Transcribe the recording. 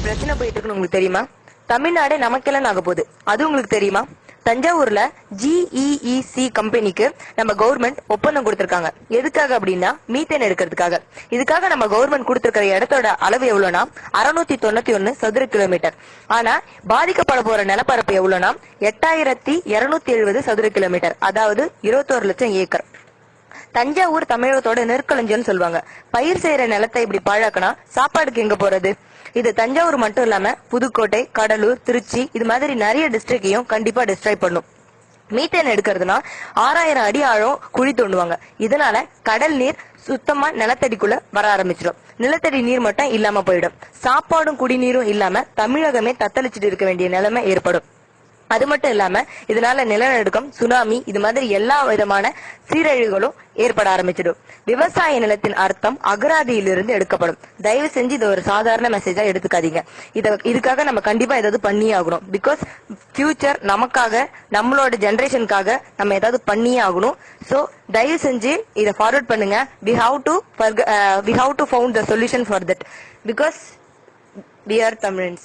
பிரச்சனை போயிட்டு இருக்குன்னு உங்களுக்கு தெரியுமா? தமிழ்நாடு நமக்கெல்லாம் ஆக போகுது, அது உங்களுக்கு தெரியுமா? தஞ்சாவூர்ல GEEC கம்பெனிக்கு நம்ம கவர்மெண்ட் ஒப்பந்தம் கொடுத்திருக்காங்க. எதுக்காக அப்படின்னா மீத்தேன் எடுக்கிறதுக்காக. இதுக்காக நம்ம கவர்மெண்ட் கொடுத்திருக்கிற இடத்தோட அளவு எவ்வளவுனா 691 சதுர கிலோமீட்டர். ஆனா பாதிக்கப்பட போற நிலப்பரப்பு எவ்வளவுனா 8270 சதுர கிலோமீட்டர், அதாவது 21 லட்சம் ஏக்கர். தஞ்சாவூர் தமிழகத்தோட நெற்களஞ்சியம்னு சொல்லுவாங்க. பயிர் செய்யற நிலத்தை இப்படி பாழாக்கினா சாப்பாடுக்கு எங்க போறது? இது தஞ்சாவூர் மட்டும் இல்லாம புதுக்கோட்டை, கடலூர், திருச்சி இது மாதிரி நிறைய டிஸ்ட்ரிக்டையும் கண்டிப்பா டிஸ்ட்ராய் பண்ணும். மீத்தேன் எடுக்கிறதுனா 6000 அடி ஆழம் குழி தோண்டுவாங்க. இதனால கடல் நீர் சுத்தமா நிலத்தடிக்குள்ள வர ஆரம்பிச்சிடும். நிலத்தடி நீர் மட்டும் இல்லாம போயிடும். சாப்பாடும் குடிநீரும் இல்லாம தமிழகமே தத்தளிச்சுட்டு இருக்க வேண்டிய நிலைமை ஏற்படும். அது மட்டும் இல்லாம இதனால நிலநடுக்கம், சுனாமி இது மாதிரி எல்லா விதமான சீரழிவுகளும் ஏற்பட ஆரம்பிச்சிடும். விவசாய நிலத்தின் அர்த்தம் அகராதியிலிருந்து எடுக்கப்படும். தயவு செஞ்சு இதை ஒரு சாதாரண மெசேஜா எடுத்துக்காதீங்க. இதுக்காக நம்ம கண்டிப்பா ஏதாவது பண்ணியே ஆகணும். பிகாஸ் ஃபியூச்சர் நமக்காக, நம்மளோட ஜெனரேஷனுக்காக நம்ம ஏதாவது பண்ணியே ஆகணும். சோ தயவு செஞ்சு இதை ஃபார்வர்ட் பண்ணுங்க. we have to found the solution for that because we are Tamilians.